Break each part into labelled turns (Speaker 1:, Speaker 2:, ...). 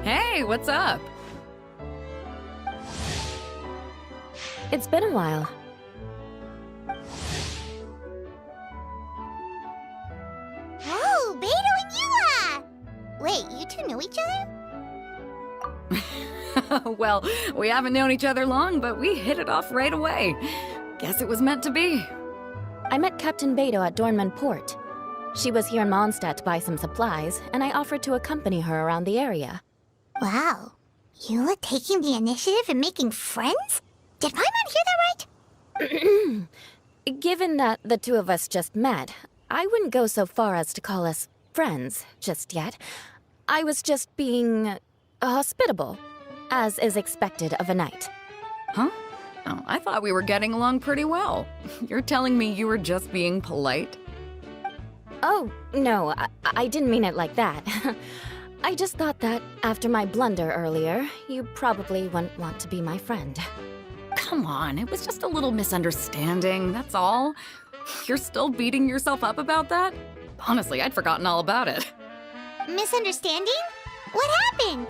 Speaker 1: Hey, what's up?
Speaker 2: It's been a while.
Speaker 3: Whoa, Beto and Eula! Wait, you two know each other?
Speaker 1: Well, we haven't known each other long, but we hit it off right away. Guess it was meant to be.
Speaker 2: I met Captain Beto at Dornman Port. She was here in Mondstadt to buy some supplies, and I offered to accompany her around the area.
Speaker 3: Wow. Eula taking the initiative and making friends? Did Paimon hear that right?
Speaker 2: Given that the two of us just met, I wouldn't go so far as to call us friends just yet. I was just being hospitable, as is expected of a knight.
Speaker 1: Huh? Oh, I thought we were getting along pretty well. You're telling me you were just being polite?
Speaker 2: Oh, no, I didn't mean it like that. I just thought that after my blunder earlier, you probably wouldn't want to be my friend.
Speaker 1: Come on, it was just a little misunderstanding, that's all. You're still beating yourself up about that? Honestly, I'd forgotten all about it.
Speaker 3: Misunderstanding? What happened?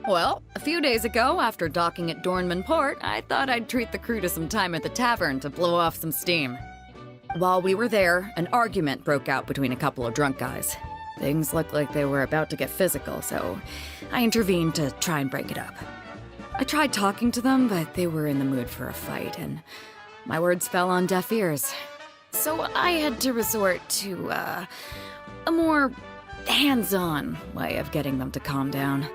Speaker 1: Well, a few days ago, after docking at Dornman Port, I thought I'd treat the crew to some time at the tavern to blow off some steam. While we were there, an argument broke out between a couple of drunk guys. Things looked like they were about to get physical, so I intervened to try and break it up. I tried talking to them, but they were in the mood for a fight, and my words fell on deaf ears. So I had to resort to, a more hands-on way of getting them to calm down.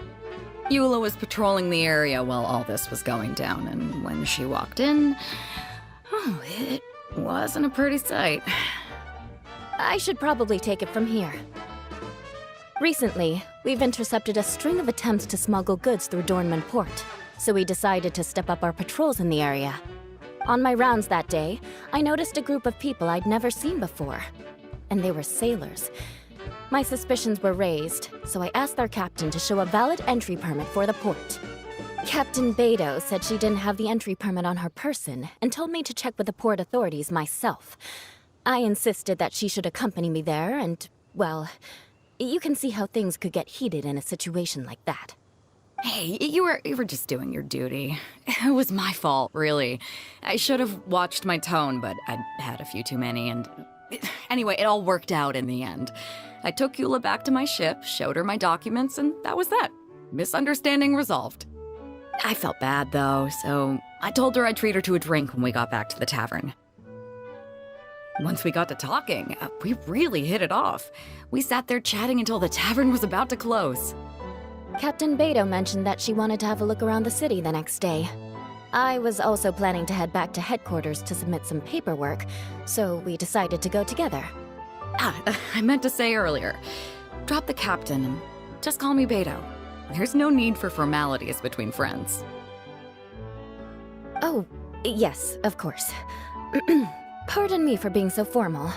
Speaker 1: Eula was patrolling the area while all this was going down, and when she walked in, oh, it wasn't a pretty sight.
Speaker 2: I should probably take it from here. Recently, we've intercepted a string of attempts to smuggle goods through Dornman Port, so we decided to step up our patrols in the area. On my rounds that day, I noticed a group of people I'd never seen before, and they were sailors. My suspicions were raised, so I asked their captain to show a valid entry permit for the port. Captain Beto said she didn't have the entry permit on her person and told me to check with the port authorities myself. I insisted that she should accompany me there and, well, you can see how things could get heated in a situation like that.
Speaker 1: Hey, you were just doing your duty. It was my fault, really. I should have watched my tone, but I'd had a few too many, and anyway, it all worked out in the end. I took Eula back to my ship, showed her my documents, and that was that. Misunderstanding resolved. I felt bad, though, so I told her I'd treat her to a drink when we got back to the tavern. Once we got to talking, we really hit it off. We sat there chatting until the tavern was about to close.
Speaker 2: Captain Beto mentioned that she wanted to have a look around the city the next day. I was also planning to head back to headquarters to submit some paperwork, so we decided to go together.
Speaker 1: I meant to say earlier, drop the captain and just call me Beto. There's no need for formalities between friends.
Speaker 2: Oh, yes, of course. Pardon me for being so formal.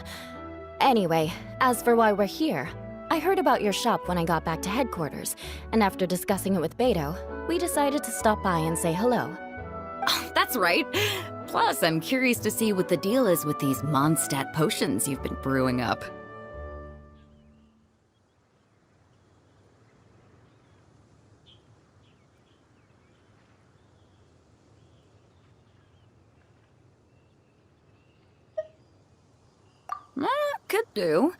Speaker 2: Anyway, as for why we're here, I heard about your shop when I got back to headquarters, and after discussing it with Beto, we decided to stop by and say hello.
Speaker 1: Oh, that's right. Plus, I'm curious to see what the deal is with these Mondstadt potions you've been brewing up. Could do.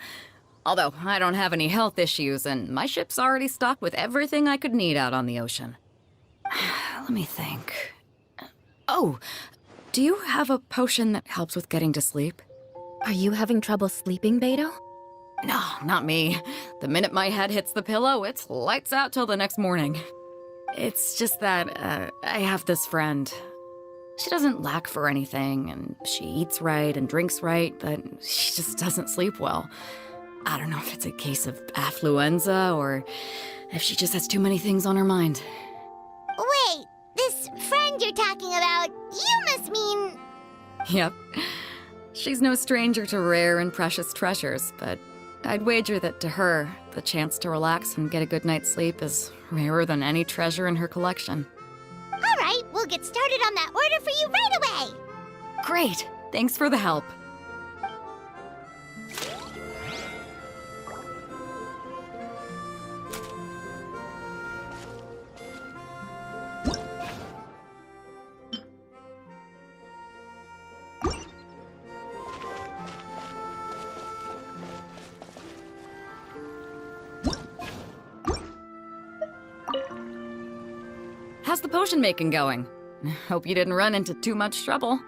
Speaker 1: Although, I don't have any health issues, and my ship's already stocked with everything I could need out on the ocean. Let me think. Oh, do you have a potion that helps with getting to sleep?
Speaker 2: Are you having trouble sleeping, Beto?
Speaker 1: No, not me. The minute my head hits the pillow, it's lights out till the next morning. It's just that, I have this friend. She doesn't lack for anything, and she eats right and drinks right, but she just doesn't sleep well. I don't know if it's a case of affluenza or if she just has too many things on her mind.
Speaker 3: Wait, this friend you're talking about, you must mean...
Speaker 1: Yep. She's no stranger to rare and precious treasures, but I'd wager that to her, the chance to relax and get a good night's sleep is rarer than any treasure in her collection.
Speaker 3: All right, we'll get started on that order for you right away.
Speaker 1: Great! Thanks for the help. How's the potion making going? Hope you didn't run into too much trouble.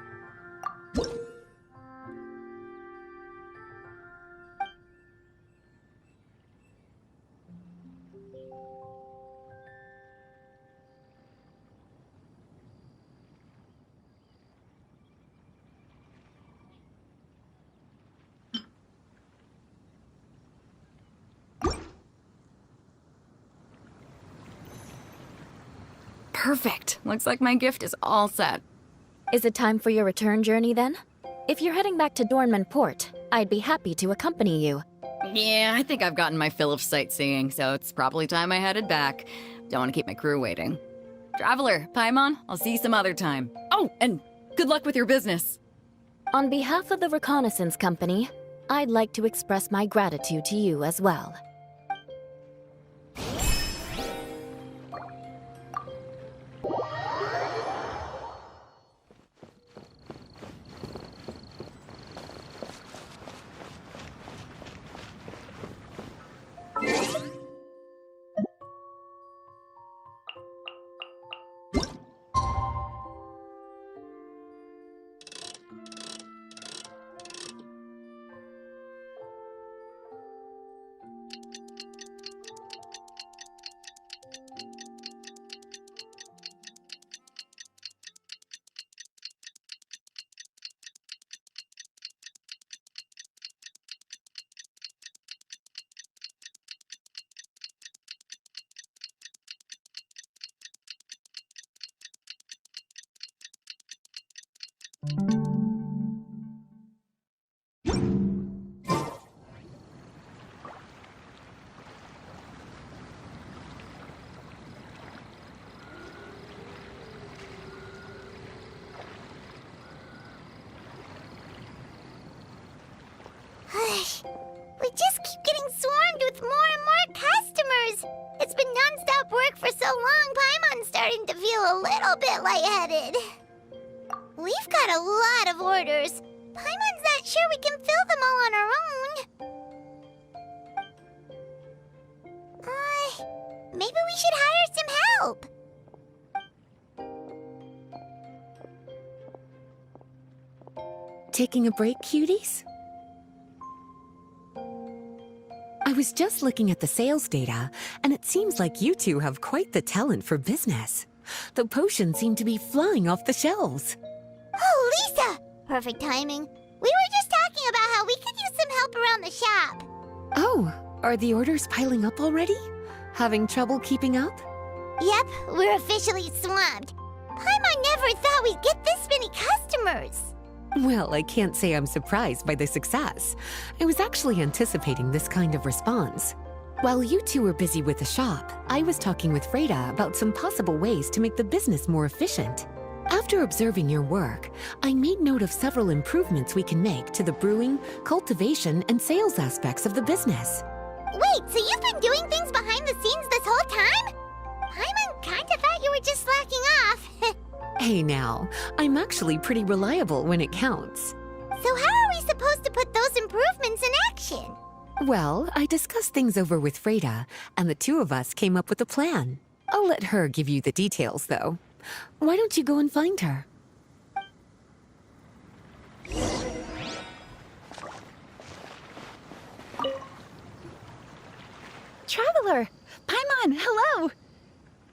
Speaker 1: Perfect. Looks like my gift is all set.
Speaker 2: Is it time for your return journey then? If you're heading back to Dornman Port, I'd be happy to accompany you.
Speaker 1: Yeah, I think I've gotten my fill of sightseeing, so it's probably time I headed back. Don't want to keep my crew waiting. Traveler, Paimon, I'll see you some other time. Oh, and good luck with your business.
Speaker 2: On behalf of the Reconnaissance Company, I'd like to express my gratitude to you as well.
Speaker 3: We just keep getting swarmed with more and more customers. It's been non-stop work for so long, Paimon's starting to feel a little bit lightheaded. We've got a lot of orders. Paimon's not sure we can fill them all on our own. Maybe we should hire some help.
Speaker 4: Taking a break, cuties? I was just looking at the sales data, and it seems like you two have quite the talent for business. The potions seem to be flying off the shelves.
Speaker 3: Oh, Lisa! Perfect timing. We were just talking about how we could use some help around the shop.
Speaker 4: Oh, are the orders piling up already? Having trouble keeping up?
Speaker 3: Yep, we're officially swamped. Paimon never thought we'd get this many customers.
Speaker 4: Well, I can't say I'm surprised by the success. I was actually anticipating this kind of response. While you two were busy with the shop, I was talking with Freda about some possible ways to make the business more efficient. After observing your work, I made note of several improvements we can make to the brewing, cultivation, and sales aspects of the business.
Speaker 3: Wait, so you've been doing things behind the scenes this whole time? Paimon kinda thought you were just slacking off.
Speaker 4: Hey now, I'm actually pretty reliable when it counts.
Speaker 3: So how are we supposed to put those improvements in action?
Speaker 4: Well, I discussed things over with Freda, and the two of us came up with a plan. I'll let her give you the details, though. Why don't you go and find her?
Speaker 5: Traveler! Paimon, hello!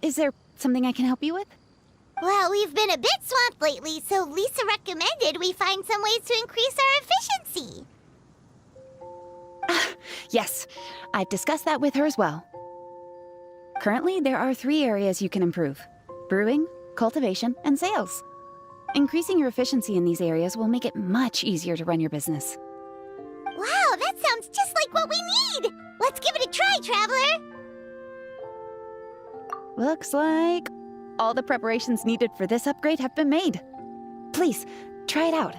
Speaker 5: Is there something I can help you with?
Speaker 3: Well, we've been a bit swamped lately, so Lisa recommended we find some ways to increase our efficiency.
Speaker 5: Yes, I've discussed that with her as well. Currently, there are 3 areas you can improve: brewing, cultivation, and sales. Increasing your efficiency in these areas will make it much easier to run your business.
Speaker 3: Wow, that sounds just like what we need! Let's give it a try, Traveler!
Speaker 5: Looks like all the preparations needed for this upgrade have been made. Please, try it out.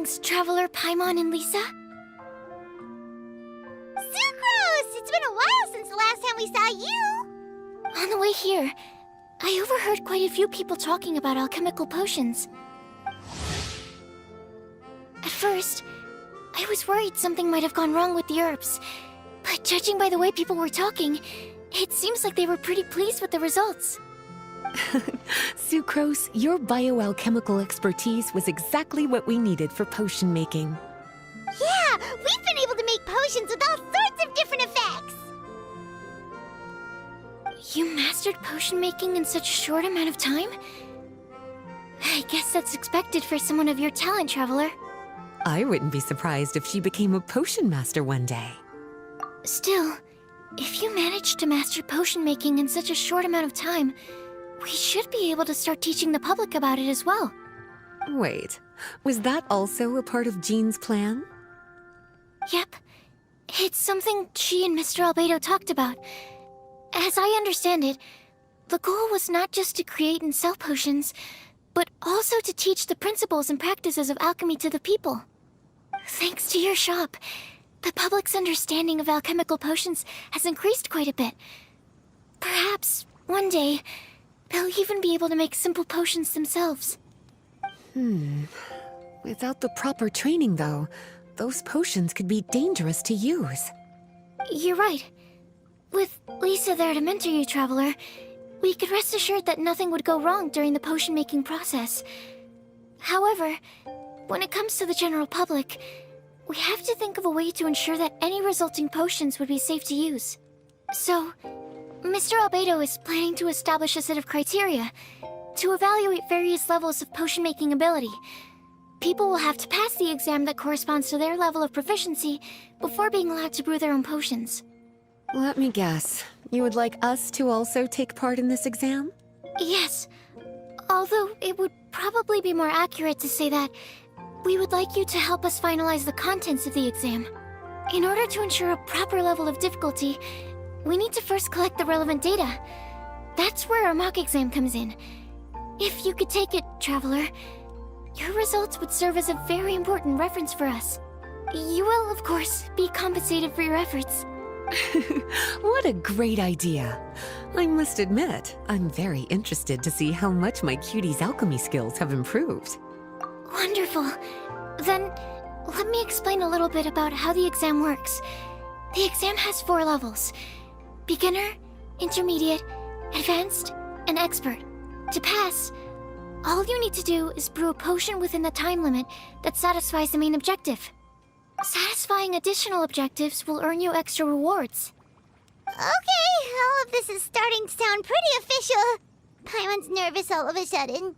Speaker 3: Greetings, Traveler Paimon and Lisa. Sucrose! It's been a while since the last time we saw you! On the way here, I overheard quite a few people talking about alchemical potions. At first, I was worried something might have gone wrong with the herbs, but judging by the way people were talking, it seems like they were pretty pleased with the results.
Speaker 4: Sucrose, your bioalchemical expertise was exactly what we needed for potion making.
Speaker 3: Yeah, we've been able to make potions with all sorts of different effects! You mastered potion making in such a short amount of time? I guess that's expected for someone of your talent, Traveler.
Speaker 4: I wouldn't be surprised if she became a potion master one day.
Speaker 3: Still, if you managed to master potion making in such a short amount of time, we should be able to start teaching the public about it as well.
Speaker 4: Wait, was that also a part of Jean's plan?
Speaker 3: Yep. It's something she and Mr. Albedo talked about. As I understand it, the goal was not just to create and sell potions, but also to teach the principles and practices of alchemy to the people. Thanks to your shop, the public's understanding of alchemical potions has increased quite a bit. Perhaps, one day, they'll even be able to make simple potions themselves.
Speaker 4: Without the proper training, though, those potions could be dangerous to use.
Speaker 3: You're right. With Lisa there to mentor you, Traveler, we could rest assured that nothing would go wrong during the potion-making process. However, when it comes to the general public, we have to think of a way to ensure that any resulting potions would be safe to use. So, Mr. Albedo is planning to establish a set of criteria to evaluate various levels of potion-making ability. People will have to pass the exam that corresponds to their level of proficiency before being allowed to brew their own potions.
Speaker 4: Let me guess. You would like us to also take part in this exam?
Speaker 3: Yes, although it would probably be more accurate to say that we would like you to help us finalize the contents of the exam. In order to ensure a proper level of difficulty, we need to first collect the relevant data. That's where our mock exam comes in. If you could take it, Traveler, your results would serve as a very important reference for us. You will, of course, be compensated for your efforts.
Speaker 4: What a great idea. I must admit, I'm very interested to see how much my cutie's alchemy skills have improved.
Speaker 3: Wonderful. Then, let me explain a little bit about how the exam works. The exam has 4 levels: beginner, intermediate, advanced, and expert. To pass, all you need to do is brew a potion within the time limit that satisfies the main objective. Satisfying additional objectives will earn you extra rewards. Okay, all of this is starting to sound pretty official. Paimon's nervous all of a sudden.